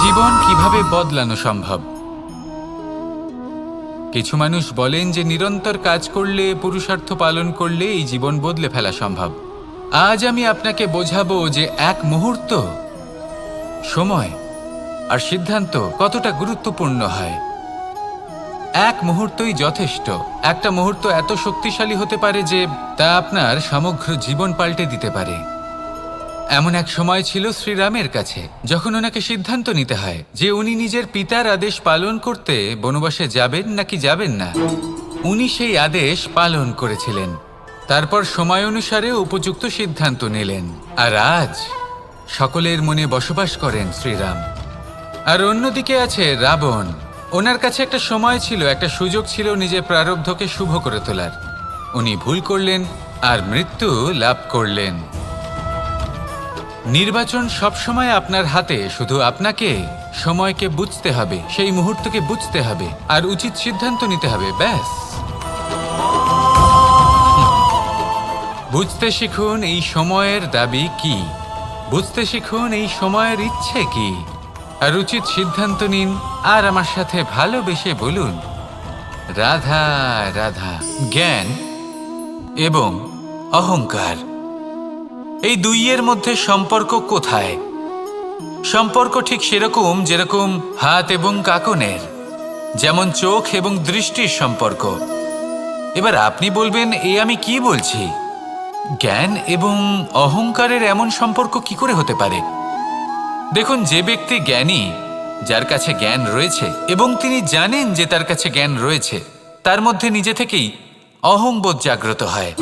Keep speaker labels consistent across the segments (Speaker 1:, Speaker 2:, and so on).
Speaker 1: জীবন কিভাবে বদলানো সম্ভব? কিছু মানুষ বলেন যে নিরন্তর কাজ করলে, পুরুষার্থ পালন করলে এই জীবন বদলে ফেলা সম্ভব। আজ আমি আপনাকে বোঝাবো যে এক মুহূর্ত, সময় আর সিদ্ধান্ত কতটা গুরুত্বপূর্ণ হয়। এক মুহূর্তই যথেষ্ট। একটা মুহূর্ত এত শক্তিশালী হতে পারে যে তা আপনার সমগ্র জীবন পাল্টে দিতে পারে। এমন এক সময় ছিল শ্রীরামের কাছে, যখন ওনাকে সিদ্ধান্ত নিতে হয় যে উনি নিজের পিতার আদেশ পালন করতে বনবাসে যাবেন নাকি যাবেন না। উনি সেই আদেশ পালন করেছিলেন, তারপর সময় অনুসারে উপযুক্ত সিদ্ধান্ত নিলেন। আর আজ সকলের মনে বসবাস করেন শ্রীরাম। আর অন্যদিকে আছে রাবণ। ওনার কাছে একটা সময় ছিল, একটা সুযোগ ছিল নিজের প্রারব্ধকে শুভ করে তোলার। উনি ভুল করলেন আর মৃত্যু লাভ করলেন। নির্বাচন সবসময় আপনার হাতে, শুধু আপনাকে সময়কে বুঝতে হবে, সেই মুহূর্তকে বুঝতে হবে আর উচিত সিদ্ধান্ত নিতে হবে, ব্যাস। বুঝতে শিখুন এই সময়ের দাবি কি, বুঝতে শিখুন এই সময়ের ইচ্ছে কি, আর উচিত সিদ্ধান্ত নিন। আর আমার সাথে ভালোবেসে বলুন, রাধা রাধা। জ্ঞান এবং অহংকার, এই দুইয়ের মধ্যে সম্পর্ক কোথায়? সম্পর্ক ঠিক সেরকম যেরকম হাত এবং কাকনের, যেমন চোখ এবং দৃষ্টির সম্পর্ক। এবার আপনি বলবেন, আমি কি বলছি? জ্ঞান এবং অহংকারের এমন সম্পর্ক কি করে হতে পারে? দেখুন, যে ব্যক্তি জ্ঞানী, যার কাছে জ্ঞান রয়েছে এবং তিনি জানেন যে তার কাছে জ্ঞান রয়েছে, তার মধ্যে নিজে থেকেই অহংবোধ জাগ্রত হয়।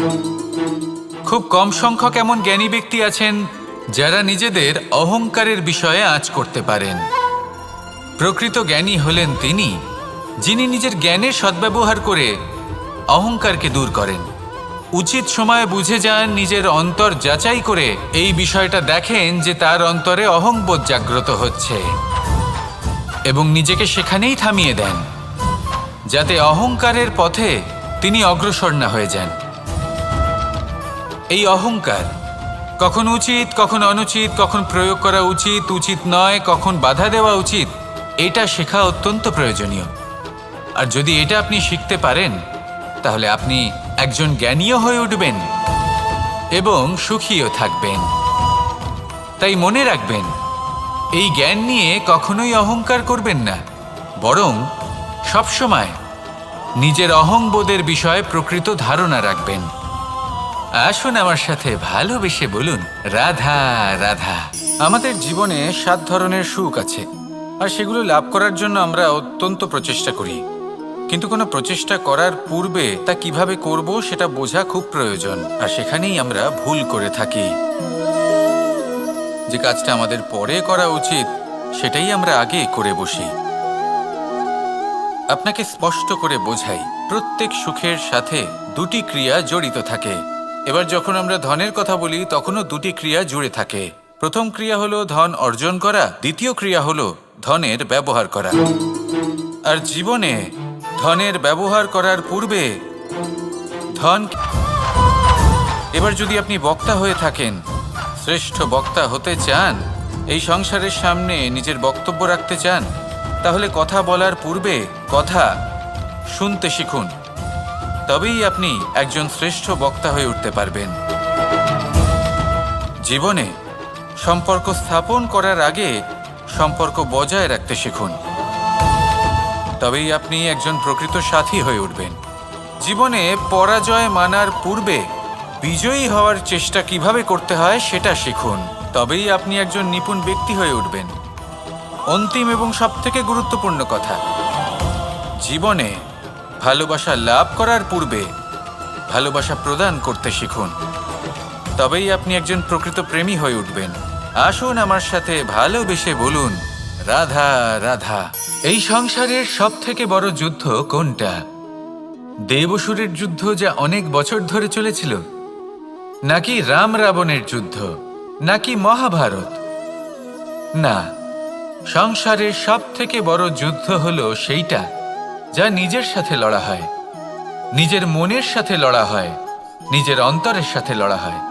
Speaker 1: খুব কম সংখ্যক এমন জ্ঞানী ব্যক্তি আছেন যারা নিজেদের অহংকারের বিষয়ে আঁচ করতে পারেন। প্রকৃত জ্ঞানী হলেন তিনি, যিনি নিজের জ্ঞানের সদ্ব্যবহার করে অহংকারকে দূর করেন। উচিত সময়ে বুঝে যান, নিজের অন্তর যাচাই করে এই বিষয়টা দেখেন যে তার অন্তরে অহংবোধ জাগ্রত হচ্ছে এবং নিজেকে সেখানেই থামিয়ে দেন, যাতে অহংকারের পথে তিনি অগ্রসর না হয়ে যান। এই অহংকার কখন উচিত, কখন অনুচিত, কখন প্রয়োগ করা উচিত, উচিত নয়, কখন বাধা দেওয়া উচিত, এটা শেখা অত্যন্ত প্রয়োজনীয়। আর যদি এটা আপনি শিখতে পারেন, তাহলে আপনি একজন জ্ঞানীও হয়ে উঠবেন এবং সুখীও থাকবেন। তাই মনে রাখবেন, এই জ্ঞান নিয়ে কখনোই অহংকার করবেন না, বরং সবসময় নিজের অহংবোধের বিষয়ে প্রকৃত ধারণা রাখবেন। আসুন আমার সাথে ভালোবেসে বলুন, রাধা রাধা। আমাদের জীবনে 7 ধরনের সুখ আছে, আর সেগুলো লাভ করার জন্য আমরা অত্যন্ত প্রচেষ্টা করি। কিন্তু কোনো প্রচেষ্টা করার পূর্বে তা কিভাবে করব সেটা বোঝা খুব প্রয়োজন, আর সেখানেই আমরা ভুল করে থাকি। যে কাজটা আমাদের পরে করা উচিত, সেটাই আমরা আগে করে বসি। আপনাকে স্পষ্ট করে বোঝাই, প্রত্যেক সুখের সাথে 2টি ক্রিয়া জড়িত থাকে। এবার যখন আমরা ধনের কথা বলি, তখনও 2টি ক্রিয়া জুড়ে থাকে। প্রথম ক্রিয়া হলো ধন অর্জন করা, দ্বিতীয় ক্রিয়া হলো ধনের ব্যবহার করা। আর জীবনে ধনের ব্যবহার করার পূর্বে ধন। এবার যদি আপনি বক্তা হয়ে থাকেন, শ্রেষ্ঠ বক্তা হতে চান, এই সংসারের সামনে নিজের বক্তব্য রাখতে চান, তাহলে কথা বলার পূর্বে কথা শুনতে শিখুন। তবেই আপনি একজন শ্রেষ্ঠ বক্তা হয়ে উঠতে পারবেন। জীবনে সম্পর্ক স্থাপন করার আগে সম্পর্ক বজায় রাখতে শিখুন, তবেই আপনি একজন প্রকৃত সাথী হয়ে উঠবেন। জীবনে পরাজয় মানার পূর্বে বিজয়ী হওয়ার চেষ্টা কিভাবে করতে হয় সেটা শিখুন, তবেই আপনি একজন নিপুণ ব্যক্তি হয়ে উঠবেন। অন্তিম এবং সবথেকে গুরুত্বপূর্ণ কথা, জীবনে ভালোবাসা লাভ করার পূর্বে ভালোবাসা প্রদান করতে শিখুন, তবেই আপনি একজন প্রকৃত প্রেমী হয়ে উঠবেন। আসুন আমার সাথে ভালোবেসে বলুন, রাধা রাধা। এই সংসারের সবথেকে বড় যুদ্ধ কোনটা? দেব-অসুরের যুদ্ধ, যা অনেক বছর ধরে চলেছিল, নাকি রাম রাবণের যুদ্ধ, নাকি মহাভারত? না, সংসারের সবথেকে বড় যুদ্ধ হলো সেইটা যা নিজের সাথে লড়া হয়, নিজের মনের সাথে লড়া হয়, নিজের অন্তরের সাথে লড়া হয়।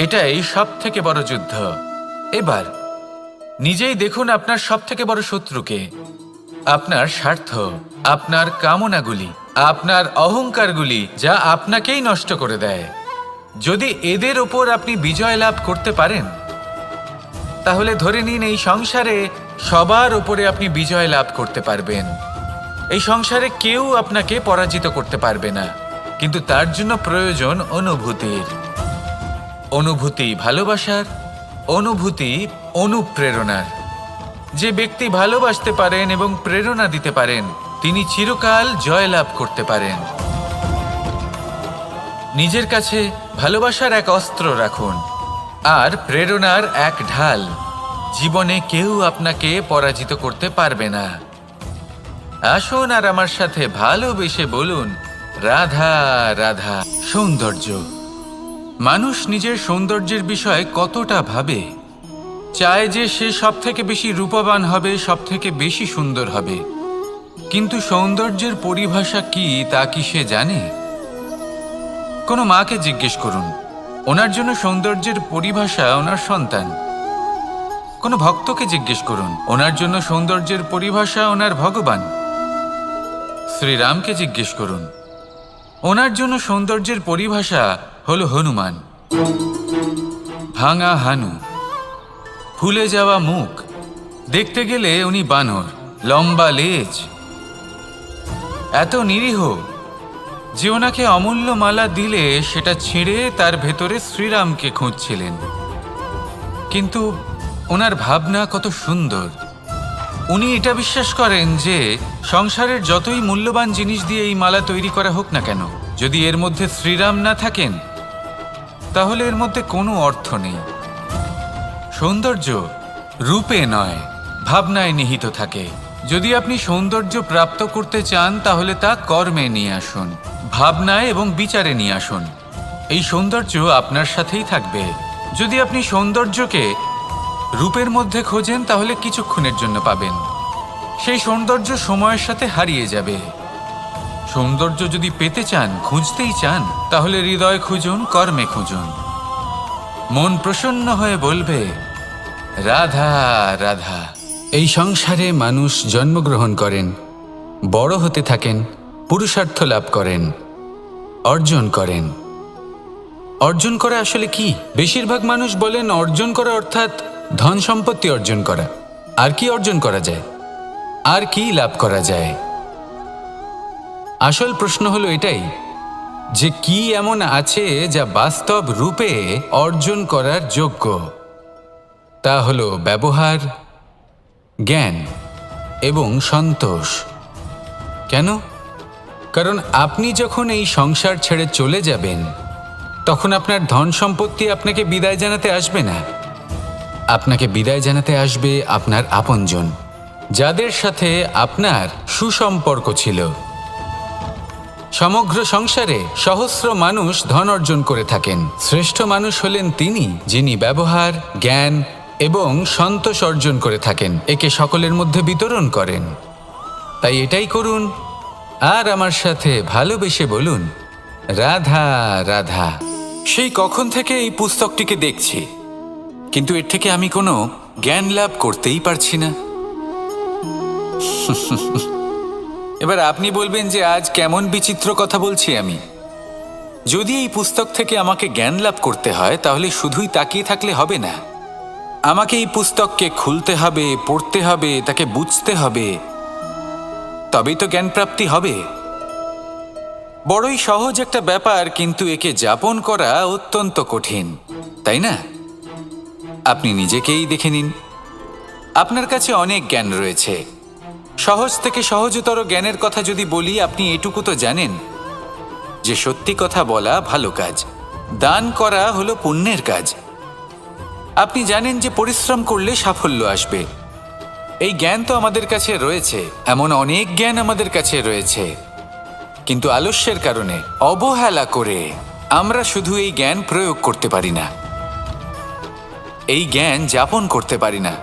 Speaker 1: এটাই সবথেকে বড় যুদ্ধ। এবার নিজেই দেখুন আপনার সবথেকে বড় শত্রুকে। আপনার স্বার্থ, আপনার কামনাগুলি, আপনার অহংকারগুলি, যা আপনাকেই নষ্ট করে দেয়। যদি এদের ওপর আপনি বিজয় লাভ করতে পারেন, তাহলে ধরে নিন এই সংসারে সবার ওপরে আপনি বিজয় লাভ করতে পারবেন। এই সংসারে কেউ আপনাকে পরাজিত করতে পারবে না। কিন্তু তার জন্য প্রয়োজন অনুভূতির। অনুভূতি ভালোবাসার, অনুভূতি অনুপ্রেরণার। যে ব্যক্তি ভালোবাসতে পারেন এবং প্রেরণা দিতে পারেন, তিনি চিরকাল জয়লাভ করতে পারেন। নিজের কাছে ভালোবাসার এক অস্ত্র রাখুন আর প্রেরণার এক ঢাল। জীবনে কেউ আপনাকে পরাজিত করতে পারবে না। আসুন আর আমার সাথে ভালোবেসে বলুন, রাধা রাধা। সৌন্দর্য। মানুষ নিজের সৌন্দর্যের বিষয়ে কতটা ভাবে, চায় যে সে সব থেকে বেশি রূপবান হবে, সব থেকে বেশি সুন্দর হবে। কিন্তু সৌন্দর্যের পরিভাষা কি তা কি সে জানে? কোনো মাকে জিজ্ঞেস করুন, ওনার জন্য সৌন্দর্যের পরিভাষা ওনার সন্তান। কোনো ভক্তকে জিজ্ঞেস করুন, ওনার জন্য সৌন্দর্যের পরিভাষা ওনার ভগবান। শ্রীরামকে জিজ্ঞেস করুন, ওনার জন্য সৌন্দর্যের পরিভাষা হলো হনুমান। ভাঙা হানু, ফুলে যাওয়া মুখ, দেখতে গেলে উনি বানর, লম্বা লেজ, এত নিরীহ যে ওনাকে অমূল্য মালা দিলে সেটা ছিঁড়ে তার ভেতরে শ্রীরামকে খুঁজছিলেন। কিন্তু ওনার ভাবনা কত সুন্দর। উনি এটা বিশ্বাস করেন যে সংসারের যতই মূল্যবান জিনিস দিয়ে এই মালা তৈরি করা হোক না কেন, যদি এর মধ্যে শ্রীরাম না থাকেন তাহলে এর মধ্যে কোনো অর্থ নেই। সৌন্দর্য রূপে নয়, ভাবনায় নিহিত থাকে। যদি আপনি সৌন্দর্য প্রাপ্ত করতে চান তাহলে তা কর্মে নিয়ে আসুন, ভাবনায় এবং বিচারে নিয়ে আসুন। এই সৌন্দর্য আপনার সাথেই থাকবে। যদি আপনি সৌন্দর্যকে রূপের মধ্যে খোঁজেন তাহলে কিছুক্ষণের জন্য পাবেন, সেই সৌন্দর্য সময়ের সাথে হারিয়ে যাবে। সৌন্দর্য যদি পেতে চান, খুঁজতেই চান, তাহলে হৃদয় খুঁজুন, কর্মে খুঁজুন। মন প্রসন্ন হয়ে বলবে, রাধা রাধা। এই সংসারে মানুষ জন্মগ্রহণ করেন, বড় হতে থাকেন, পুরুষার্থ লাভ করেন, অর্জন করেন। অর্জন করা আসলে কি? বেশিরভাগ মানুষ বলেন অর্জন করা অর্থাৎ ধন সম্পত্তি অর্জন করা। আর কি অর্জন করা যায়? আর কি লাভ করা যায়? আসল প্রশ্ন হলো এটাই যে কি এমন আছে যা বাস্তব রূপে অর্জন করার যোগ্য। তা হলো ব্যবহার, জ্ঞান এবং সন্তোষ। কেন? কারণ আপনি যখন এই সংসার ছেড়ে চলে যাবেন তখন আপনার ধন সম্পত্তি আপনাকে বিদায় জানাতে আসবে না। আপনাকে বিদায় জানাতে আসবে আপনার আপনজন, যাদের সাথে আপনার সুসম্পর্ক ছিল। সমগ্র সংসারে সহস্র মানুষ ধন অর্জন করে থাকেন। শ্রেষ্ঠ মানুষ হলেন তিনি যিনি ব্যবহার, জ্ঞান এবং সন্তোষ অর্জন করে থাকেন, একে সকলের মধ্যে বিতরণ করেন। তাই এটাই করুন আর আমার সাথে ভালোবেসে বলুন, রাধা রাধা। সেই কখন থেকে এই পুস্তকটিকে দেখছি, কিন্তু এর থেকে আমি কোনো জ্ঞান লাভ করতেই পারছি না। এবার আপনি বলবেন যে আজ কেমন বিচিত্র কথা বলছি আমি। যদি এই পুস্তক থেকে আমাকে জ্ঞান লাভ করতে হয় তাহলে শুধুই তাকিয়ে থাকলে হবে না। আমাকে এই পুস্তককে খুলতে হবে, পড়তে হবে, তাকে বুঝতে হবে, তবেই তো জ্ঞান প্রাপ্তি হবে। বড়ই সহজ একটা ব্যাপার, কিন্তু একে যাপন করা অত্যন্ত কঠিন, তাই না? আপনি নিজেকেই দেখে নিন। আপনার কাছে অনেক জ্ঞান রয়েছে। সহজ থেকে সহজতর জ্ঞানের কথা যদি বলি, আপনি এটুকু তো জানেন যে সত্যি কথা বলা ভালো কাজ, দান করা হলো পুণ্যের কাজ। আপনি জানেন যে পরিশ্রম করলে সাফল্য আসবে। এই জ্ঞান তো আমাদের কাছে রয়েছে, এমন অনেক জ্ঞান আমাদের কাছে রয়েছে, কিন্তু আলস্যের কারণে, অবহেলা করে আমরা শুধু এই জ্ঞান প্রয়োগ করতে পারি না, এই জ্ঞান যাপন করতে পারি না,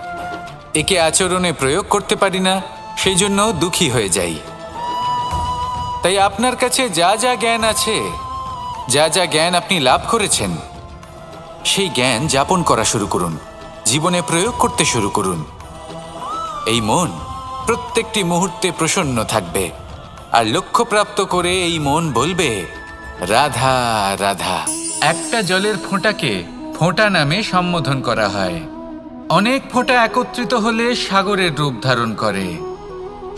Speaker 1: একে আচরণে প্রয়োগ করতে পারি না। সেই জন্য দুঃখী হয়ে যাই। তাই আপনার কাছে যা যা জ্ঞান আছে, যা যা জ্ঞান আপনি লাভ করেছেন, সেই জ্ঞান যাপন করা শুরু করুন। জীবনে প্রয়োগ করতে শুরু করুন। এই মন প্রত্যেকটি মুহূর্তে প্রসন্ন থাকবে, আর লক্ষ্যপ্রাপ্ত করে এই মন বলবে রাধা রাধা। একটা জলের ফোঁটাকে ফোঁটা নামে সম্বোধন করা হয়। অনেক ফোঁটা একত্রিত হলে সাগরের রূপ ধারণ করে।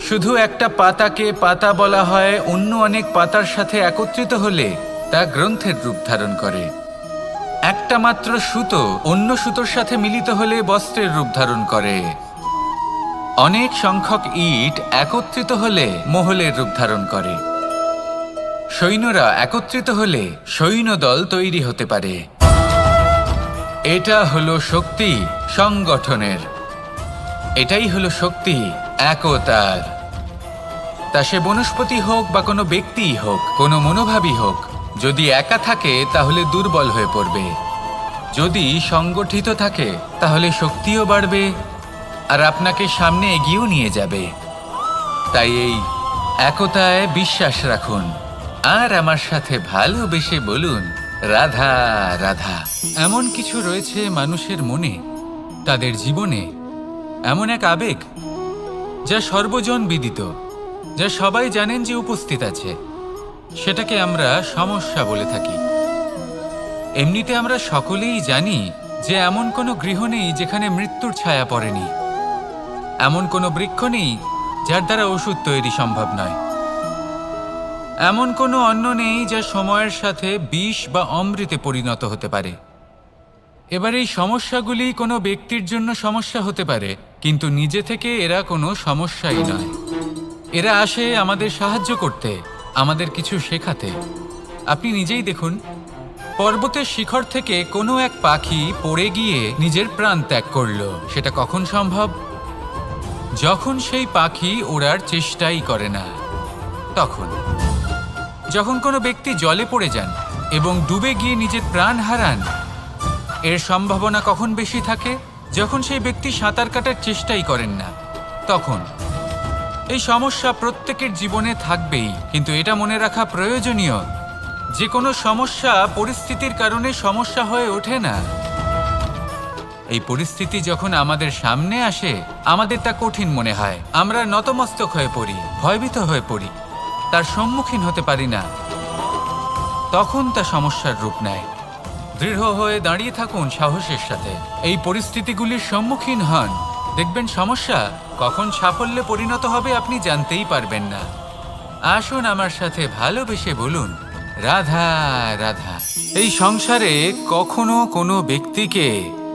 Speaker 1: শুধু একটা পাতাকে পাতা বলা হয়, অন্য অনেক পাতার সাথে একত্রিত হলে তা গ্রন্থের রূপ ধারণ করে। একটা মাত্র সুতো অন্য সুতোর সাথে মিলিত হলে বস্ত্রের রূপ ধারণ করে। অনেক সংখ্যক ইট একত্রিত হলে মহলের রূপ ধারণ করে। সৈন্যরা একত্রিত হলে সৈন্যদল তৈরি হতে পারে। এটা হলো শক্তি সংগঠনের, এটাই হলো শক্তি একতার। তা সে বনস্পতি হোক বা কোনো ব্যক্তিই হোক, কোনো মনোভাবই হোক, যদি একা থাকে তাহলে দুর্বল হয়ে পড়বে। যদি সংগঠিত থাকে তাহলে শক্তিও বাড়বে আর আপনাকে সামনে এগিয়েও নিয়ে যাবে। তাই এই একতায় বিশ্বাস রাখুন আর আমার সাথে ভালোবেসে বলুন রাধা রাধা। এমন কিছু রয়েছে মানুষের মনে, তাদের জীবনে এমন এক আবেগ যা সর্বজন বিদিত, যা সবাই জানেন যে উপস্থিত আছে। সেটাকে আমরা সমস্যা বলে থাকি। এমনিতে আমরা সকলেই জানি যে এমন কোনো গৃহ নেই যেখানে মৃত্যুর ছায়া পড়েনি, এমন কোনো বৃক্ষ নেই যার দ্বারা ওষুধ তৈরি সম্ভব নয়, এমন কোনো অন্ন নেই যা সময়ের সাথে বিষ বা অমৃতে পরিণত হতে পারে। এবার এই সমস্যাগুলি কোনো ব্যক্তির জন্য সমস্যা হতে পারে, কিন্তু নিজে থেকে এরা কোনো সমস্যাই নয়। এরা আসে আমাদের সাহায্য করতে, আমাদের কিছু শেখাতে। আপনি নিজেই দেখুন, পর্বতের শিখর থেকে কোনো এক পাখি পড়ে গিয়ে নিজের প্রাণ ত্যাগ করলো। সেটা কখন সম্ভব? যখন সেই পাখি ওড়ার চেষ্টাই করে না। তখন যখন কোনো ব্যক্তি জলে পড়ে যান এবং ডুবে গিয়ে নিজের প্রাণ হারান, এর সম্ভাবনা কখন বেশি থাকে? যখন সেই ব্যক্তি সাঁতার কাটার চেষ্টাই করেন না। তখন এই সমস্যা প্রত্যেকের জীবনে থাকবেই, কিন্তু এটা মনে রাখা প্রয়োজনীয় যে কোনো সমস্যা পরিস্থিতির কারণে সমস্যা হয়ে ওঠে না। এই পরিস্থিতি যখন আমাদের সামনে আসে, আমাদের তা কঠিন মনে হয়। আমরা নতমস্তক হয়ে পড়ি, ভয়ভীত হয়ে পড়ি, তার সম্মুখীন হতে পারি না। তখন তা সমস্যার রূপ নেয়। দৃঢ় হয়ে দাঁড়িয়ে থাকুন সাহসের সাথে, এই পরিস্থিতিগুলির সম্মুখীন হন। দেখবেন সমস্যা কখন সাফল্যে পরিণত হবে আপনি জানতেই পারবেন না। আসুন আমার সাথে ভালোবেসে বলুন রাধা রাধা। এই সংসারে কখনো কোনো ব্যক্তিকে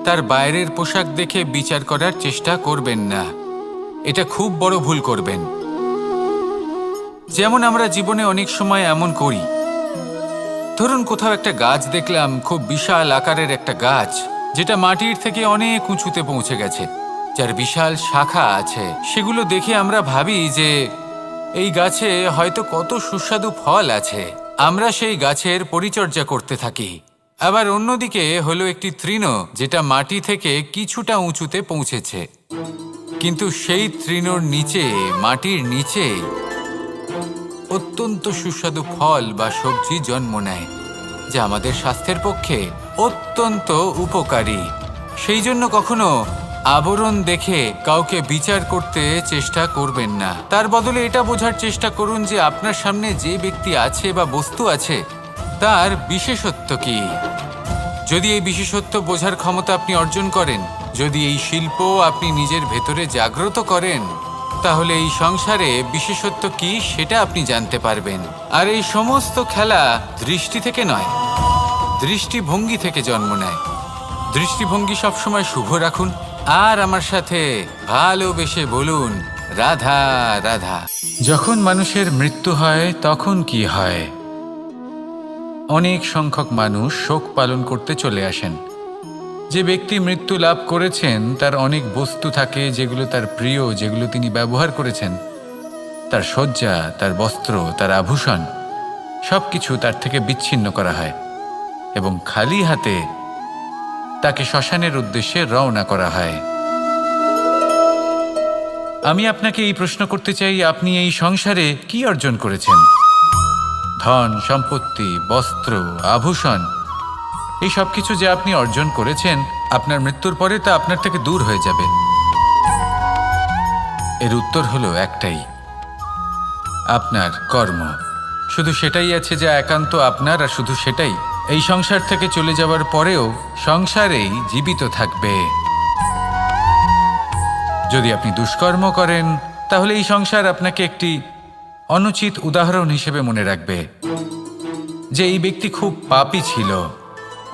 Speaker 1: তার বাইরের পোশাক দেখে বিচার করার চেষ্টা করবেন না। এটা খুব বড় ভুল করবেন। যেমন আমরা জীবনে অনেক সময় এমন করি। ধরুন কোথাও একটা গাছ দেখলাম, খুব বিশাল আকারের একটা গাছ, যেটা মাটির থেকে অনেক উঁচুতে পৌঁছে গেছে, যার বিশাল শাখা আছে। সেগুলো দেখে আমরা ভাবি যে এই গাছে হয়তো কত সুস্বাদু ফল আছে। আমরা সেই গাছের পরিচর্যা করতে থাকি। আবার অন্যদিকে হলো একটি তৃণ, যেটা মাটি থেকে কিছুটা উঁচুতে পৌঁছেছে, কিন্তু সেই তৃণর নিচে, মাটির নিচে অত্যন্ত সুস্বাদু ফল বা সবজি জন্ম নেয়, যা আমাদের স্বাস্থ্যের পক্ষে অত্যন্ত উপকারী। সেই জন্য কখনো আবরণ দেখে কাউকে বিচার করতে চেষ্টা করবেন না। তার বদলে এটা বোঝার চেষ্টা করুন যে আপনার সামনে যে ব্যক্তি আছে বা বস্তু আছে তার বিশেষত্ব কি। যদি এই বিশেষত্ব বোঝার ক্ষমতা আপনি অর্জন করেন, যদি এই শিল্প আপনি নিজের ভেতরে জাগ্রত করেন, তাহলে এই সংসারে বিশেষত্ব কি সেটা আপনি জানতে পারবেন। আর এই সমস্ত খেলা দৃষ্টি থেকে নয়, দৃষ্টিভঙ্গি থেকে জন্ম নেয়। দৃষ্টিভঙ্গি সবসময় শুভ রাখুন আর আমার সাথে ভালোবেসে বলুন রাধা রাধা। যখন মানুষের মৃত্যু হয় তখন কি হয়? অনেক সংখ্যক মানুষ শোক পালন করতে চলে আসেন। যে ব্যক্তি মৃত্যু লাভ করেছেন তার অনেক বস্তু থাকে যেগুলো তার প্রিয়, যেগুলো তিনি ব্যবহার করেছেন। তার শয্যা, তার বস্ত্র, তার আভূষণ সবকিছু তার থেকে বিচ্ছিন্ন করা হয় এবং খালি হাতে তাকে শ্মশানের উদ্দেশ্যে রওনা করা হয়। আমি আপনাকে এই প্রশ্ন করতে চাই, আপনি এই সংসারে কি অর্জন করেছেন? ধন সম্পত্তি, বস্ত্র, আভূষণ, এই সব কিছু যে আপনি অর্জন করেছেন আপনার মৃত্যুর পরে তা আপনার থেকে দূর হয়ে যাবে। এর উত্তর হলো একটাই, আপনার কর্ম। শুধু সেটাই আছে যা একান্ত আপনার, আর শুধু সেটাই এই সংসার থেকে চলে যাওয়ার পরেও সংসারেই জীবিত থাকবে। যদি আপনি দুষ্কর্ম করেন তাহলে এই সংসার আপনাকে একটি অনুচিত উদাহরণ হিসেবে মনে রাখবে যে এই ব্যক্তি খুব পাপী ছিল,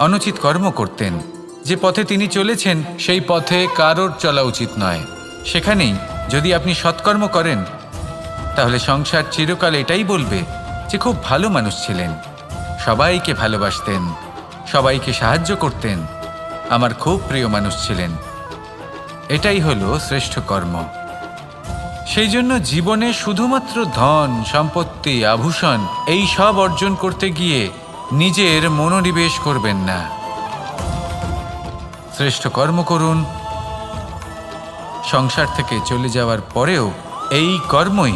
Speaker 1: অনুচিত কর্ম করতেন। যে পথে তিনি চলেছেন সেই পথে কারোর চলা উচিত নয়। সেখানেই যদি আপনি সৎকর্ম করেন তাহলে সংসার চিরকাল এটাই বলবে যে খুব ভালো মানুষ ছিলেন, সবাইকে ভালোবাসতেন, সবাইকে সাহায্য করতেন, আমার খুব প্রিয় মানুষ ছিলেন। এটাই হলো শ্রেষ্ঠ কর্ম। সেই জন্য জীবনে শুধুমাত্র ধন, সম্পত্তি, আভূষণ এই সব অর্জন করতে গিয়ে নিজের মনোনিবেশ করবেন না। শ্রেষ্ঠ কর্ম করুন। সংসার থেকে চলে যাওয়ার পরেও এই কর্মই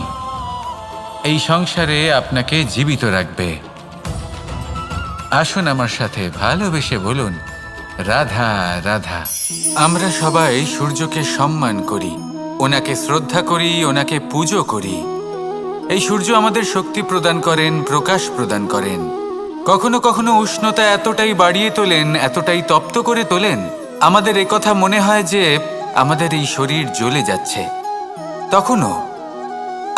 Speaker 1: এই সংসারে আপনাকে জীবিত রাখবে। আসুন আমার সাথে ভালোবেসে বলুন, রাধা রাধা। আমরা সবাই সূর্যকে সম্মান করি, ওনাকে শ্রদ্ধা করি, ওনাকে পুজো করি। এই সূর্য আমাদের শক্তি প্রদান করেন, প্রকাশ প্রদান করেন। কখনো কখনো উষ্ণতা এতটাই বাড়িয়ে তোলেন, এতটাই তপ্ত করে তোলেন, আমাদের একথা মনে হয় যে আমাদের এই শরীর জ্বলে যাচ্ছে। তখনও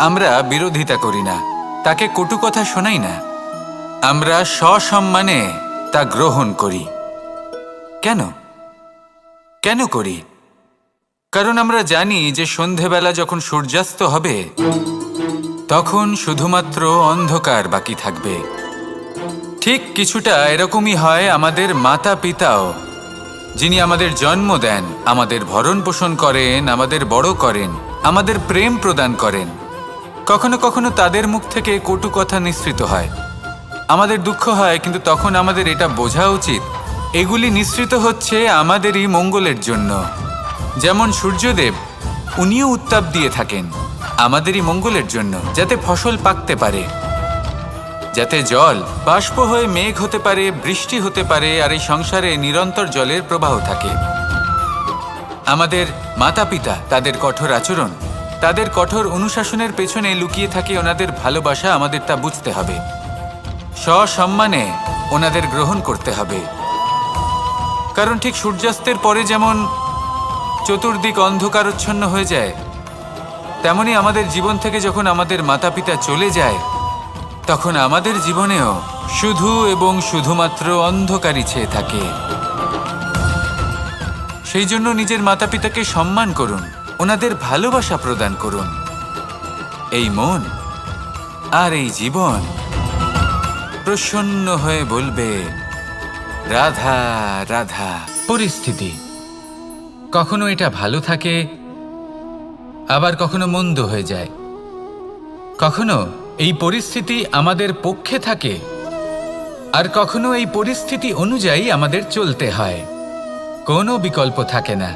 Speaker 1: আমরা বিরোধিতা করি না, তাকে কটু কথা শোনাই না, আমরা সসম্মানে তা গ্রহণ করি। কেন কেন করি? কারণ আমরা জানি যে সন্ধেবেলা যখন সূর্যাস্ত হবে তখন শুধুমাত্র অন্ধকার বাকি থাকবে। ঠিক কিছুটা এরকমই হয় আমাদের মাতা পিতাও, যিনি আমাদের জন্ম দেন, আমাদের ভরণ পোষণ করেন, আমাদের বড় করেন, আমাদের প্রেম প্রদান করেন। কখনো কখনো তাদের মুখ থেকে কটু কথা নিঃসৃত হয়, আমাদের দুঃখ হয়, কিন্তু তখন আমাদের এটা বোঝা উচিত এগুলি নিঃসৃত হচ্ছে আমাদেরই মঙ্গলের জন্য। যেমন সূর্যদেব, উনিও উত্তাপ দিয়ে থাকেন আমাদেরই মঙ্গলের জন্য, যাতে ফসল পাকতে পারে, যাতে জল বাষ্প হয়ে মেঘ হতে পারে, বৃষ্টি হতে পারে, আর এই সংসারে নিরন্তর জলের প্রবাহ থাকে। আমাদের মাতা পিতা, তাদের কঠোর আচরণ, তাদের কঠোর অনুশাসনের পেছনে লুকিয়ে থাকে ওনাদের ভালোবাসা। আমাদের তা বুঝতে হবে, সসম্মানে ওনাদের গ্রহণ করতে হবে। কারণ ঠিক সূর্যাস্তের পরে যেমন চতুর্দিক অন্ধকারচ্ছন্ন হয়ে যায়, তেমনি আমাদের জীবন থেকে যখন আমাদের মাতা পিতা চলে যায় তখন আমাদের জীবনেও শুধু এবং শুধুমাত্র অন্ধকারই ছেয়ে থাকে। সেই জন্য নিজের মাতা পিতাকে সম্মান করুন, ওনাদের ভালোবাসা প্রদান করুন। এই মন আর এই জীবন প্রসন্ন হয়ে বলবে, রাধা রাধা। পরিস্থিতি কখনো এটা ভালো থাকে, আবার কখনো মন্দ হয়ে যায়। কখনো এই পরিস্থিতি আমাদের পক্ষে থাকে, আর কখনো এই পরিস্থিতি অনুযায়ী আমাদের চলতে হয়। কোনো বিকল্প থাকে না।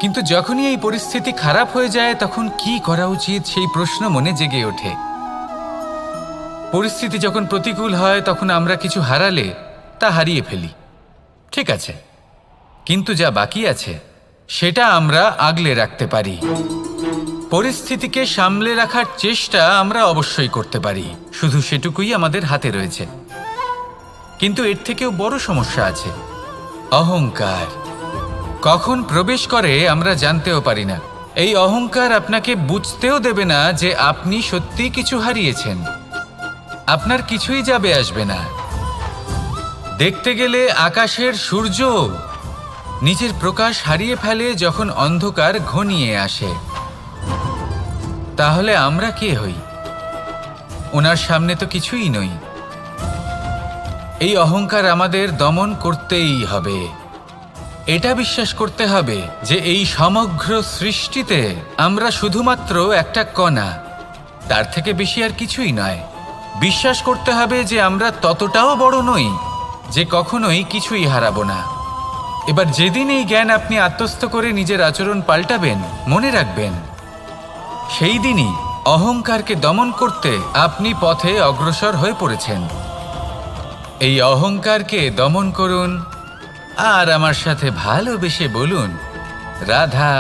Speaker 1: কিন্তু যখনই এই পরিস্থিতি খারাপ হয়ে যায় তখন কি করা উচিত সেই প্রশ্ন মনে জেগে ওঠে। পরিস্থিতি যখন প্রতিকূল হয় তখন আমরা কিছু হারালে তা হারিয়ে ফেলি, ঠিক আছে, কিন্তু যা বাকি আছে সেটা আমরা আগলে রাখতে পারি। পরিস্থিতিকে সামলে রাখার চেষ্টা আমরা অবশ্যই করতে পারি, শুধু সেটুকুই আমাদের হাতে রয়েছে। কিন্তু এর থেকেও বড় সমস্যা আছে, অহংকার। কখন প্রবেশ করে আমরা জানতেও পারি না। এই অহংকার আপনাকে বুঝতেও দেবে না যে আপনি সত্যি কিছু হারিয়েছেন। আপনার কিছুই যাবে আসবে না। দেখতে গেলে আকাশের সূর্য নিজের প্রকাশ হারিয়ে ফেলে যখন অন্ধকার ঘনিয়ে আসে। তাহলে আমরা কে হই? ওনার সামনে তো কিছুই নই। এই অহংকার আমাদের দমন করতেই হবে। এটা বিশ্বাস করতে হবে যে এই সমগ্র সৃষ্টিতে আমরা শুধুমাত্র একটা কণা, তার থেকে বেশি আর কিছুই নয়। বিশ্বাস করতে হবে যে আমরা ততটাও বড় নই যে কখনোই কিছুই হারাবো না। এবার যেদিন এই জ্ঞান আপনি আত্মস্থ করে নিজের আচরণ পাল্টাবেন, মনে রাখবেন সেই দিনই অহংকারকে দমন করতে আপনি পথে অগ্রসর হয়ে পড়েছেন। এই অহংকারকে দমন করুন আর আমার সাথে ভালোবেসে বলুন, রাধা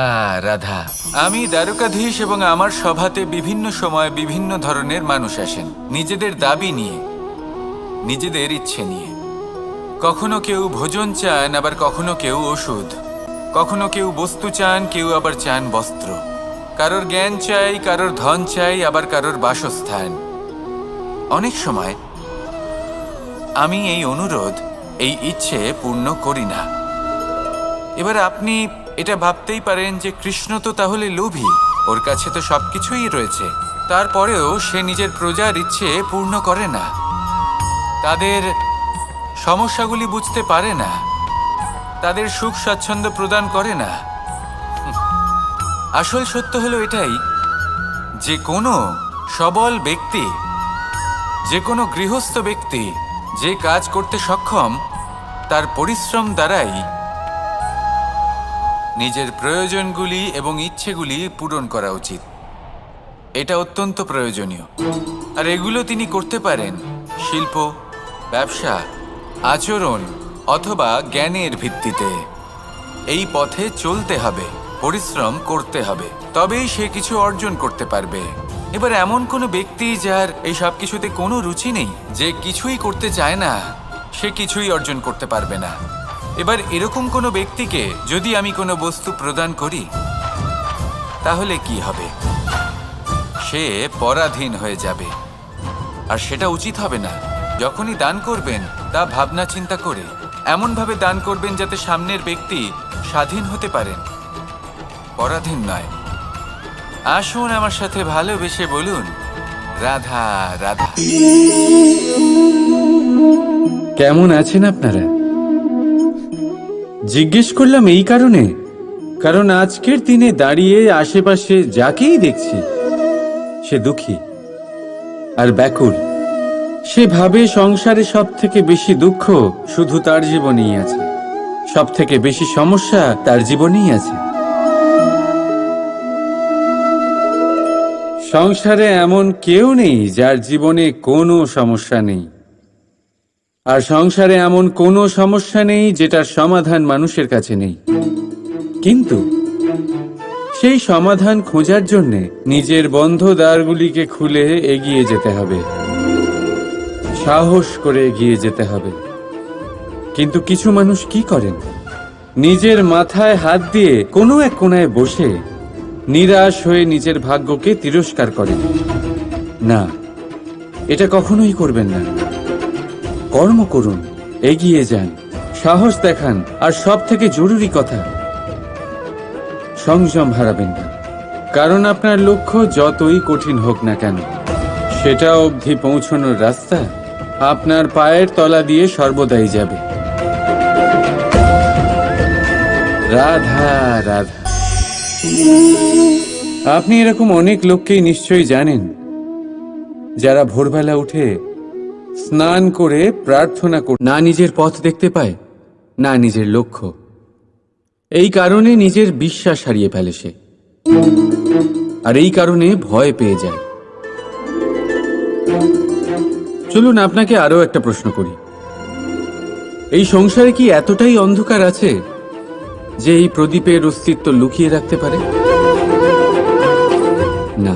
Speaker 1: রাধা। আমি দ্বারকাধীশ এবং আমার সভাতে বিভিন্ন সময় বিভিন্ন ধরনের মানুষ আসেন, নিজেদের দাবি নিয়ে, নিজেদের ইচ্ছে নিয়ে। কখনো কেউ ভোজন চান, আবার কখনো কেউ ওষুধ, কখনো কেউ বস্তু চান, কেউ আবার চান বস্ত্র। কারোর জ্ঞান চাই, কারোর ধন চাই, আবার কারোর বাসস্থান। অনেক সময় আমি এই অনুরোধ, এই ইচ্ছে পূর্ণ করি না। এবার আপনি এটা ভাবতেই পারেন যে কৃষ্ণ তো তাহলে লোভী, ওর কাছে তো সবকিছুই রয়েছে, তারপরেও সে নিজের প্রজার ইচ্ছে পূর্ণ করে না, তাদের সমস্যাগুলি বুঝতে পারে না, তাদের সুখ স্বাচ্ছন্দ্য প্রদান করে না। আসল সত্য হলো এটাই যে কোনো সবল ব্যক্তি, যে কোনো গৃহস্থ ব্যক্তি যে কাজ করতে সক্ষম, তার পরিশ্রম দ্বারাই নিজের প্রয়োজনগুলি এবং ইচ্ছেগুলি পূরণ করা উচিত। এটা অত্যন্ত প্রয়োজনীয়। আর এগুলো তিনি করতে পারেন শিল্প, ব্যবসা, আচরণ অথবা জ্ঞানের ভিত্তিতে। এই পথে চলতে হবে, পরিশ্রম করতে হবে, তবেই সে কিছু অর্জন করতে পারবে। এবার এমন কোনো ব্যক্তি যার এই সব কিছুতে কোনো রুচি নেই, যে কিছুই করতে চায় না, সে কিছুই অর্জন করতে পারবে না। এবার এরকম কোনো ব্যক্তিকে যদি আমি কোনো বস্তু প্রদান করি, তাহলে কি হবে? সে পরাধীন হয়ে যাবে, আর সেটা উচিত হবে না। যখনই দান করবেন তা ভাবনা চিন্তা করে এমনভাবে দান করবেন যাতে সামনের ব্যক্তি স্বাধীন হতে পারেন, পরাধীন নয়। আসুন আমার সাথে ভালোবেসে বলুন, রাধা রাধা। কেমন আছেন আপনারা? জিজ্ঞেস করলাম এই কারণে, কারণ আজকের দিনে দাঁড়িয়ে আশেপাশে যাকেই দেখছি সে দুঃখী আর ব্যাকুল। সে ভাবে সংসারে সব থেকে বেশি দুঃখ শুধু তার জীবনেই আছে, সব থেকে বেশি সমস্যা তার জীবনেই আছে। সংসারে এমন কেউ নেই যার জীবনে কোনো সমস্যা নেই, আর সংসারে এমন কোনো সমস্যা নেই যেটার সমাধান মানুষের কাছে নেই। কিন্তু সেই সমাধান খোঁজার জন্য নিজের বন্ধ দ্বারগুলিকে খুলে এগিয়ে যেতে হবে, সাহস করে এগিয়ে যেতে হবে। কিন্তু কিছু মানুষ কি করেন? নিজের মাথায় হাত দিয়ে কোনো এক কোণায় বসে নিরাশ হয়ে নিজের ভাগ্যকে তিরস্কার করেন। না, এটা কখনোই করবেন না। কর্ম করুন, এগিয়ে যান, সাহস দেখান, আর সব থেকে জরুরি কথা, সংযম হারাবেন না। কারণ আপনার লক্ষ্য যতই কঠিন হোক না কেন, সেটা অবধি পৌঁছানোর রাস্তা আপনার পায়ের তলা দিয়ে সর্বদাই যাবে। রাধা রাধা। আপনি এরকম অনেক লোককেই নিশ্চয়ই জানেন যারা ভোরবেলা উঠে স্নান করে প্রার্থনা করে না নিজের পথ দেখতে পায়, না নিজের লক্ষ্য। এই কারণে নিজের বিশ্বাস হারিয়ে ফেলে সে, আর এই কারণে ভয় পেয়ে যায়। চলুন আপনাকে আরো একটা প্রশ্ন করি। এই সংসারে কি এতটাই অন্ধকার আছে যে এই প্রদীপের অস্তিত্ব লুকিয়ে রাখতে পারে? না,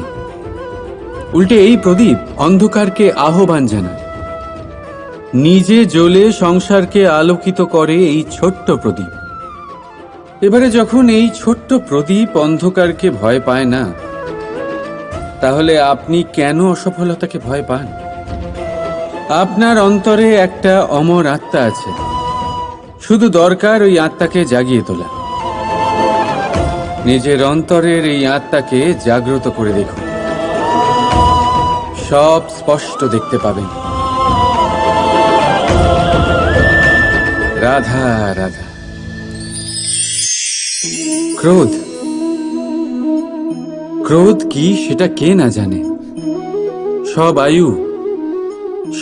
Speaker 1: উল্টে এই প্রদীপ অন্ধকারকে আহ্বান জানায়। নিজে জ্বলে সংসারকে আলোকিত করে এই ছোট্ট প্রদীপ। এবারে যখন এই ছোট্ট প্রদীপ অন্ধকারকে ভয় পায় না, তাহলে আপনি কেন অসফলতাকে ভয় পান? আপনার অন্তরে একটা অমর আত্মা আছে, শুধু দরকার ওই আত্মাকে জাগিয়ে তোলা। নিজের অন্তরের এই আত্মাকে জাগ্রত করে দেখুন, সব স্পষ্ট দেখতে পাবেন। রাধা রাধা। ক্রোধ, ক্রোধ কি সেটা কে না জানে? সব আয়ু,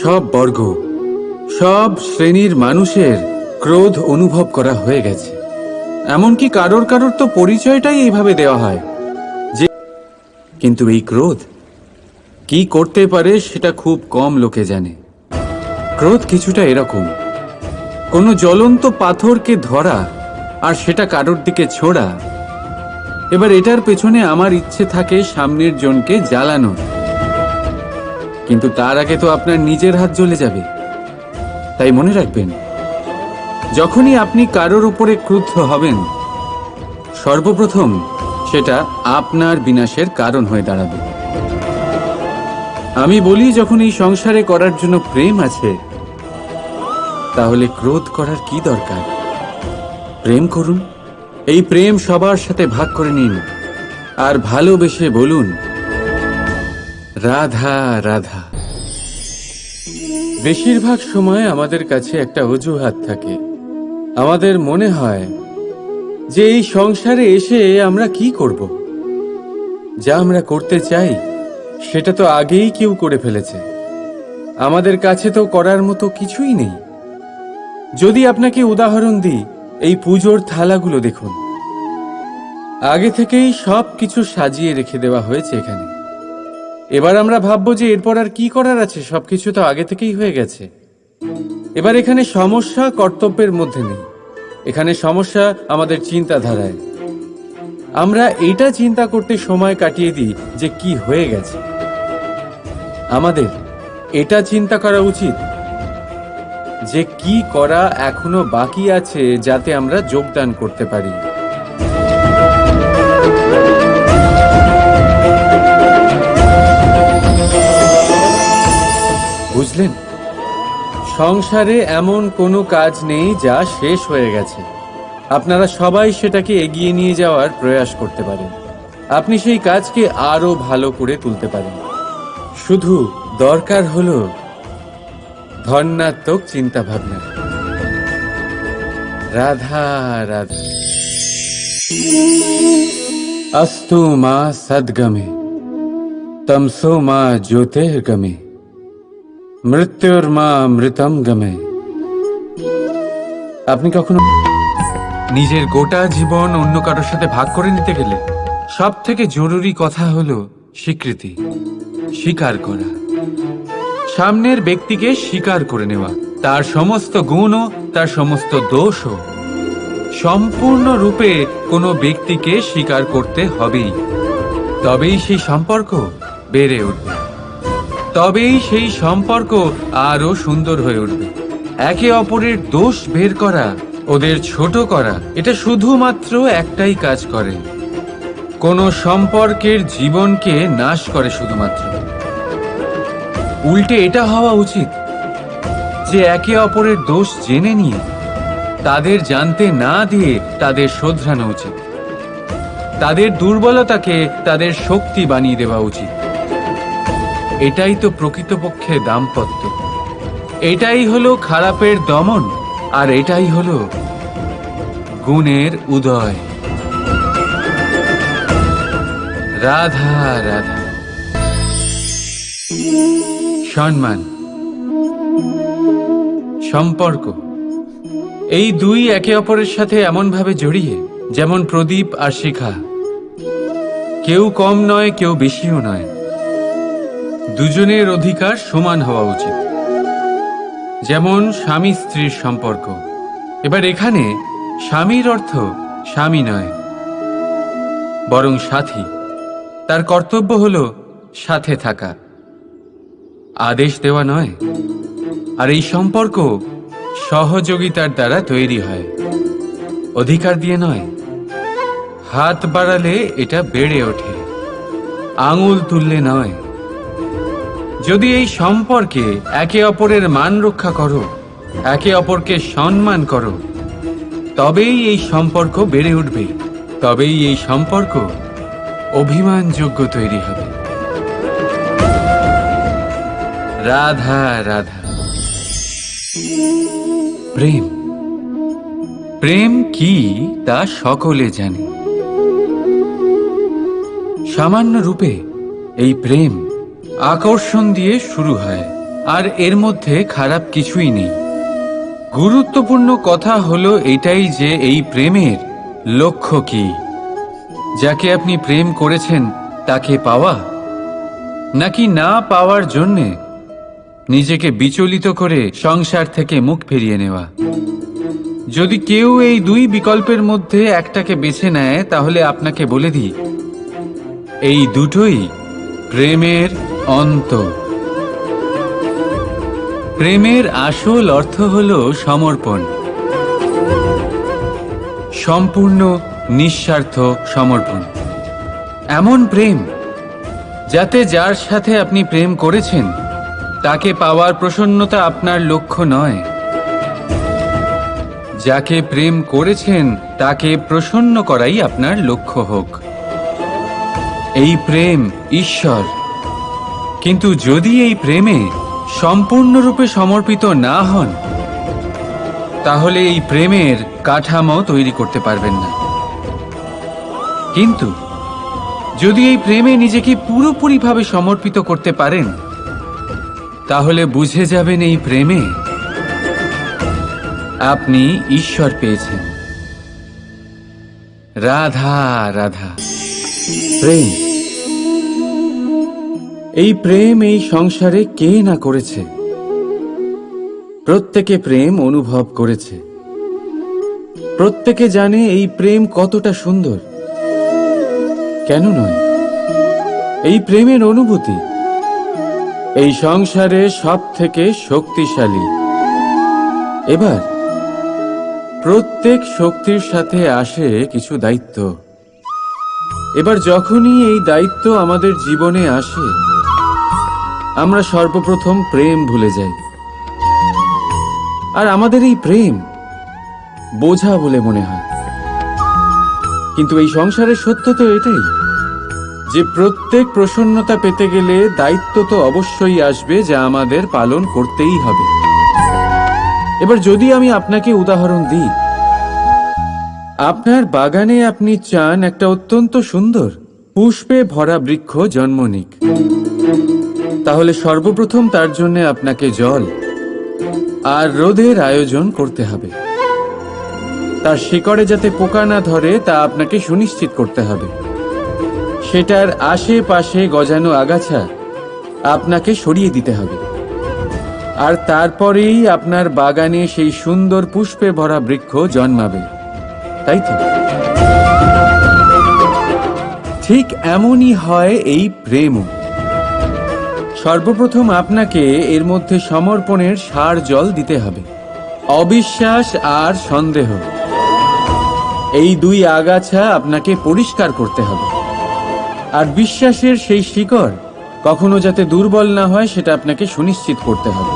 Speaker 1: সব বর্গ, সব শ্রেণীর মানুষের ক্রোধ অনুভব করা হয়ে গেছে। এমনকি কারোর কারোর তো পরিচয়টাই এইভাবে দেওয়া হয় যে, কিন্তু এই ক্রোধ কি করতে পারে সেটা খুব কম লোকে জানে। ক্রোধ কিছুটা এরকম, কোনো জ্বলন্ত পাথরকে ধরা আর সেটা কারোর দিকে ছোড়া, এবার এটার পেছনে আমার ইচ্ছে থাকে সামনের জনকে জ্বালানো, কিন্তু তার আগে তো আপনার নিজের হাত জ্বলে যাবে। তাই মনে রাখবেন, যখনই আপনি কারোর উপরে ক্রুদ্ধ হবেন, সর্বপ্রথম সেটা আপনার বিনাশের কারণ হয়ে দাঁড়াবে। আমি বলি, যখন এই সংসারে করার জন্য প্রেম আছে, তাহলে ক্রোধ করার কি দরকার? প্রেম করুন। এই প্রেম সবার সাথে ভাগ করে নিন আর ভালোবেসে বলুন, রাধা রাধা। বেশিরভাগ সময় আমাদের কাছে একটা অজুহাত থাকে। আমাদের মনে হয় যে এই সংসারে এসে আমরা কি করব? যা আমরা করতে চাই সেটা তো আগেই কেউ করে ফেলেছে। আমাদের কাছে তো করার মতো কিছুই নেই। যদি আপনাকে উদাহরণ দিই, এই পুজোর থালাগুলো দেখুন, আগে থেকেই সব কিছু সাজিয়ে রেখে দেওয়া হয়েছে এখানে। এবার আমরা ভাববো যে এরপর আর কি করার আছে, সবকিছু তো আগে থেকেই হয়ে গেছে। এবার এখানে সমস্যা কর্তব্যের মধ্যে নেই, এখানে সমস্যা আমাদের চিন্তাধারায়। আমরা এটা চিন্তা করতে সময় কাটিয়ে দিই যে কি হয়ে গেছে। আমাদের এটা চিন্তা করা উচিত যে কি করা এখনো বাকি আছে, যাতে আমরা যোগদান করতে পারি। বুঝলেন, সংসারে এমন কোনো কাজ নেই যা শেষ হয়ে গেছে। আপনারা সবাই সেটাকে এগিয়ে নিয়ে যাওয়ার প্রয়াস করতে পারেন। আপনি সেই কাজকে আরো ভালো করে তুলতে পারেন। শুধু দরকার হলো ধন্যাত্মক চিন্তা ভাবনা। রাধা রাধা। अस्तु मा सद्गमे तमसो मा ज्योतिर्गमे মৃত্যুর্মা মৃতম গমে। আপনি কখনো নিজের গোটা জীবন অন্য কারোর সাথে ভাগ করে নিতে গেলে সব থেকে জরুরি কথা হলো স্বীকৃতি, স্বীকার করা। সামনের ব্যক্তিকে স্বীকার করে নেওয়া, তার সমস্ত গুণও তার সমস্ত দোষও। সম্পূর্ণরূপে কোনো ব্যক্তিকে স্বীকার করতে হবেই, তবেই সেই সম্পর্ক বেড়ে উঠবে, তবেই সেই সম্পর্ক আরো সুন্দর হয়ে উঠবে। একে অপরের দোষ বের করা, ওদের ছোট করা, এটা শুধুমাত্র একটাই কাজ করে, কোনো সম্পর্কের জীবনকে নাশ করে শুধুমাত্র। উল্টে এটা হওয়া উচিত যে একে অপরের দোষ জেনে নিয়ে তাদের জানতে না দিয়ে তাদের শোধরানো উচিত। তাদের দুর্বলতাকে তাদের শক্তি বানিয়ে দেওয়া উচিত। এটাই তো প্রকৃতপক্ষে দাম্পত্য। এটাই হলো খারাপের দমন, আর এটাই হলো গুণের উদয়। রাধা রাধা। সম্মান, সম্পর্ক, এই দুই একে অপরের সাথে এমনভাবে জড়িয়ে যেমন প্রদীপ আর শিখা। কেউ কম নয়, কেউ বেশিও নয়। দুজনের অধিকার সমান হওয়া উচিত। যেমন স্বামী স্ত্রীর সম্পর্ক। এবার এখানে স্বামীর অর্থ স্বামী নয়, বরং সাথী। তার কর্তব্য হলো সাথে থাকা, আদেশ দেওয়া নয়। আর এই সম্পর্ক সহযোগিতার দ্বারা তৈরি হয়, অধিকার দিয়ে নয়। হাত বাড়ালে এটা বেড়ে ওঠে, আঙুল তুললে নয়। যদি এই সম্পর্কে একে অপরের মান রক্ষা করো, একে অপরকে সম্মান করো, তবেই এই সম্পর্ক বেড়ে উঠবে, তবেই এই সম্পর্ক অভিমানযোগ্য তৈরি হবে। রাধা রাধা। প্রেম, প্রেম কি তা সকলে জানে। সামান্য রূপে এই প্রেম আকর্ষণ দিয়ে শুরু হয়, আর এর মধ্যে খারাপ কিছুই নেই। গুরুত্বপূর্ণ কথা হলো এটাই যে এই প্রেমের লক্ষ্য কি। যাকে আপনি প্রেম করেছেন তাকে পাওয়া, নাকি না পাওয়ার জন্যে নিজেকে বিচলিত করে সংসার থেকে মুখ ফিরিয়ে নেওয়া। যদি কেউ এই দুই বিকল্পের মধ্যে একটাকে বেছে নেয় তাহলে আপনাকে বলে দিই, এই দুটোই প্রেমের অন্ত। প্রেমের আসল অর্থ হল সমর্পণ, সম্পূর্ণ নিঃস্বার্থ সমর্পণ। এমন প্রেম যাতে যার সাথে আপনি প্রেম করেছেন তাকে পাওয়ার প্রসন্নতা আপনার লক্ষ্য নয়, যাকে প্রেম করেছেন তাকে প্রসন্ন করাই আপনার লক্ষ্য হোক। এই প্রেম ঈশ্বর। কিন্তু যদি এই প্রেমে সম্পূর্ণরূপে সমর্পিত না হন তাহলে এই প্রেমের কাঠামো তৈরি করতে পারবেন না। কিন্তু যদি এই প্রেমে নিজেকে পুরোপুরিভাবে সমর্পিত করতে পারেন তাহলে বুঝে যাবেন এই প্রেমে আপনি ঈশ্বর পেয়েছেন। রাধা রাধা। প্রেম, এই প্রেম এই সংসারে কে না করেছে? প্রত্যেকে প্রেম অনুভব করেছে। প্রত্যেকে জানে এই প্রেম কতটা সুন্দর। কেন নয়? এই প্রেমের অনুভূতি এই সংসারে সব থেকে শক্তিশালী। এবার প্রত্যেক শক্তির সাথে আসে কিছু দায়িত্ব। এবার যখনই এই দায়িত্ব আমাদের জীবনে আসে আমরা সর্বপ্রথম প্রেম ভুলে যাই। আর আমাদের এই প্রেম বোঝা বলে মনে হয়। কিন্তু এই সংসারের সত্য তো এটাই যে প্রত্যেক প্রসন্নতা পেতে গেলে দায়িত্ব তো অবশ্যই আসবে, যা আমাদের পালন করতেই হবে। এবার যদি আমি আপনাকে উদাহরণ দিই, আপনার বাগানে আপনি চান একটা অত্যন্ত সুন্দর পুষ্পে ভরা বৃক্ষ জন্ম নিক, তাহলে সর্বপ্রথম তার জন্য আপনাকে জল আর রোদের আয়োজন করতে হবে। তার শিকড়ে যাতে পোকা না ধরে তা আপনাকে সুনিশ্চিত করতে হবে। সেটার আশেপাশে গজানো আগাছা আপনাকে সরিয়ে দিতে হবে। আর তারপরেই আপনার বাগানে সেই সুন্দর পুষ্পে ভরা বৃক্ষ জন্মাবে, তাই তো? ঠিক এমনই হয় এই প্রেমও। সর্বপ্রথম আপনাকে এর মধ্যে সমর্পণের সার জল দিতে হবে। অবিশ্বাস আর সন্দেহ, এই দুই আগাছা আপনাকে পরিষ্কার করতে হবে। আর বিশ্বাসের সেই শিকড় কখনো যাতে দুর্বল না হয় সেটা আপনাকে সুনিশ্চিত করতে হবে।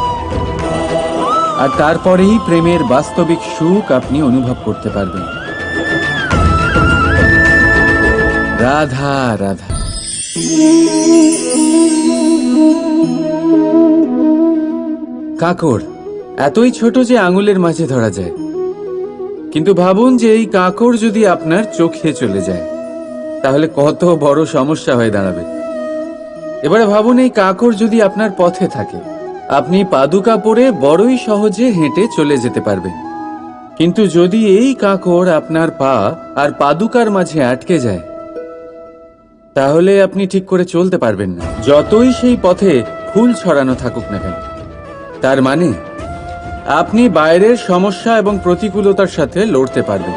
Speaker 1: আর তারপরেই প্রেমের বাস্তবিক সুখ আপনি অনুভব করতে পারবেন। রাধা রাধা। কাকড় এতই ছোট যে আঙুলের মাঝে ধরা যায়, কিন্তু ভাবুন যে এই কাকড় যদি আপনার চোখে চলে যায় তাহলে কত বড় সমস্যা হয়ে দাঁড়াবে। এবারে ভাবুন এই কাকড় যদি আপনার পথে থাকে, আপনি পাদুকা পরে বড়ই সহজে হেঁটে চলে যেতে পারবেন। কিন্তু যদি এই কাকড় আপনার পা আর পাদুকার মাঝে আটকে যায় তাহলে আপনি ঠিক করে চলতে পারবেন না, যতই সেই পথে ফুল ছড়ানো থাকুক না কেন। তার মানে আপনি বাইরের সমস্যা এবং প্রতিকূলতার সাথে লড়তে পারবেন,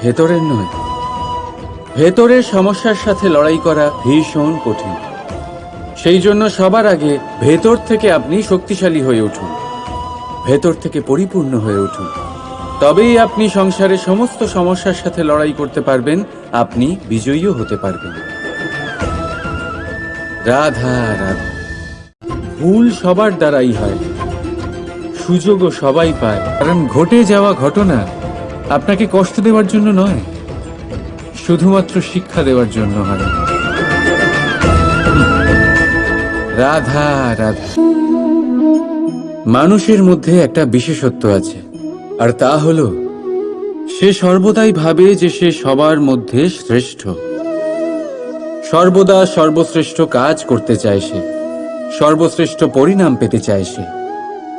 Speaker 1: ভেতরের নয়। ভেতরের সমস্যার সাথে লড়াই করা ভীষণ কঠিন। সেই জন্য সবার আগে ভেতর থেকে আপনি শক্তিশালী হয়ে উঠুন, ভেতর থেকে পরিপূর্ণ হয়ে উঠুন। তবেই আপনি সংসারের সমস্ত সমস্যার সাথে লড়াই করতে পারবেন, আপনি বিজয়ীও হতে পারবেন। রাধা রাধা। ভুল সবার দ্বারাই হয়, সুযোগও সবাই পায়, কারণ ঘটে যাওয়া ঘটনা আপনাকে কষ্ট দেওয়ার জন্য নয়, শুধুমাত্র শিক্ষা দেওয়ার জন্য হয়। রাধা রাধা। মানুষের মধ্যে একটা বিশেষত্ব আছে, আর তা হলো সে সর্বদাই ভাবে যে সে সবার মধ্যে শ্রেষ্ঠ। সর্বদা সর্বশ্রেষ্ঠ কাজ করতে চায় সে, সর্বশ্রেষ্ঠ পরিণাম পেতে চায়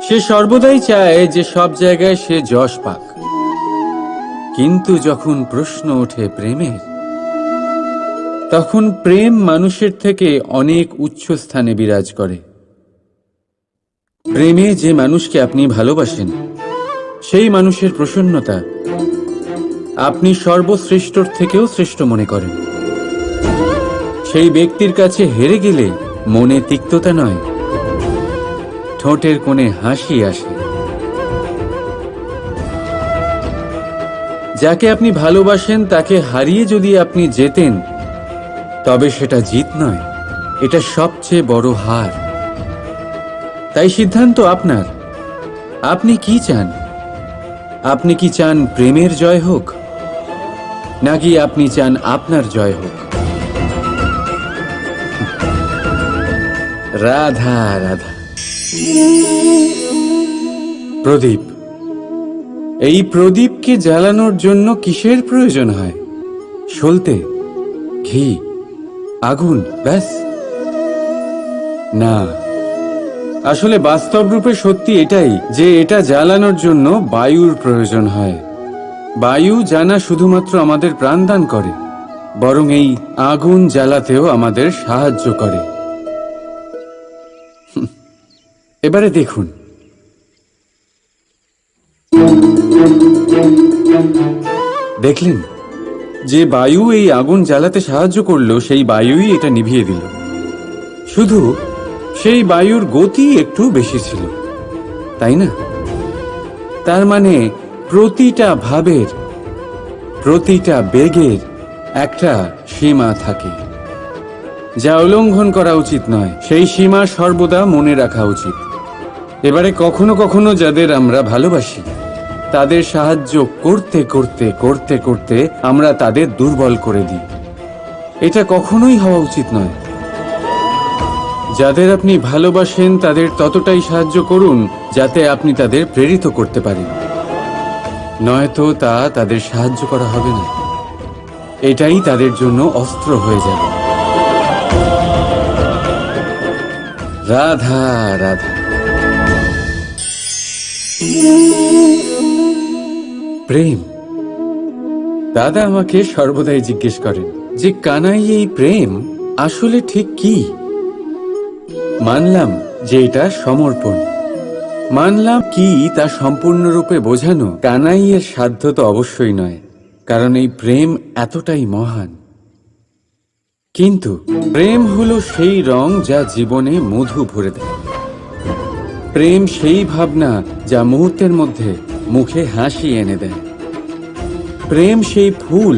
Speaker 1: সে সর্বদাই চায় যে সব জায়গায় সে যশ পাক। কিন্তু যখন প্রশ্ন ওঠে প্রেমের, তখন প্রেম মানুষের থেকে অনেক উচ্চ স্থানে বিরাজ করে। প্রেমে যে মানুষকে আপনি ভালোবাসেন
Speaker 2: সেই মানুষের প্রসন্নতা আপনি সর্বশ্রেষ্ঠর থেকেও শ্রেষ্ঠ মনে করেন। সেই ব্যক্তির কাছে হেরে গেলে মনে তিক্ততা নয়, ঠোঁটের কোণে হাসি আসে। যাকে আপনি ভালোবাসেন তাকে হারিয়ে যদি আপনি জেতেন, তবে সেটা জিত নয়, এটা সবচেয়ে বড় হার। তাই সিদ্ধান্ত আপনার। আপনি কি চান? আপনি কি চান প্রেমের জয় হোক, নাকি আপনি চান আপনার জয় হোক? রাধা রাধা। প্রদীপ, এই প্রদীপকে জ্বালানোর জন্য কিসের প্রয়োজন হয়? সলতে, ঘি, আগুন, ব্যাস? না, আসলে বাস্তব রূপে সত্যি এটাই যে এটা জ্বালানোর জন্য বায়ুর প্রয়োজন হয়। বায়ু জানা শুধুমাত্র আমাদের প্রাণদান করে, বরং এই আগুন জ্বালাতেও আমাদের সাহায্য করে। এবারে দেখুন, দেখলেন যে বায়ু এই আগুন জ্বালাতে সাহায্য করলো, সেই বায়ুই এটা নিভিয়ে দিল। শুধু সেই বায়ুর গতি একটু বেশি ছিল, তাই না? তার মানে প্রতিটা ভাবের, প্রতিটা বেগের একটা সীমা থাকে, যা উল্লঙ্ঘন করা উচিত নয়। সেই সীমা সর্বদা মনে রাখা উচিত। এবারে কখনো কখনো যাদের আমরা ভালোবাসি, তাদের সাহায্য করতে করতে করতে করতে আমরা তাদের দুর্বল করে দিই। এটা কখনোই হওয়া উচিত নয়। যাদের আপনি ভালোবাসেন তাদের ততটাই সাহায্য করুন যাতে আপনি তাদের প্রেরিত করতে পারেন, নয়তো তা তাদের সাহায্য করা হবে না। এটাই তাদের জন্য অস্ত্র হয়ে যাবে। রাধা রাধা। প্রেম। দাদা আমাকে সর্বদাই জিজ্ঞেস করেন যে কানাই, এই প্রেম আসলে ঠিক কি? মানলাম যে এটা সমর্পণ। মানলাম কি তা সম্পূর্ণরূপে বোঝানো কানাইয়ের সাধ্য তো অবশ্যই নয়, কারণ এই প্রেম এতটাই মহান। কিন্তু প্রেম হলো সেই রং যা জীবনে মধু ভরে দেয়। প্রেম সেই ভাবনা যা মুহূর্তের মধ্যে মুখে হাসি এনে দেয়। প্রেম সেই ফুল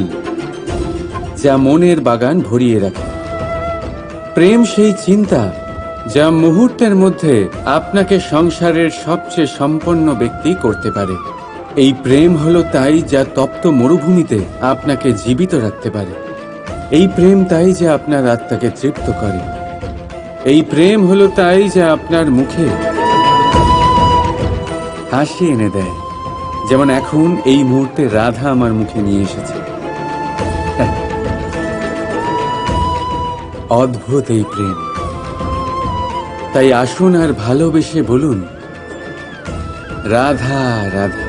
Speaker 2: যা মনের বাগান ভরিয়ে রাখে। প্রেম সেই চিন্তা যা মুহূর্তের মধ্যে আপনাকে সংসারের সবচেয়ে সম্পন্ন ব্যক্তি করতে পারে। এই প্রেম হলো তাই যা তপ্ত মরুভূমিতে আপনাকে জীবিত রাখতে পারে। এই প্রেম তাই যা আপনার আত্মাকে তৃপ্ত করে। এই প্রেম হলো তাই যা আপনার মুখে হাসি এনে দেয়, যেমন এখন এই মুহূর্তে রাধা আমার মুখে নিয়ে এসেছে। অদ্ভুত এই প্রেম। তাই আসুন আর ভালোবেসে বলুন, রাধা রাধা।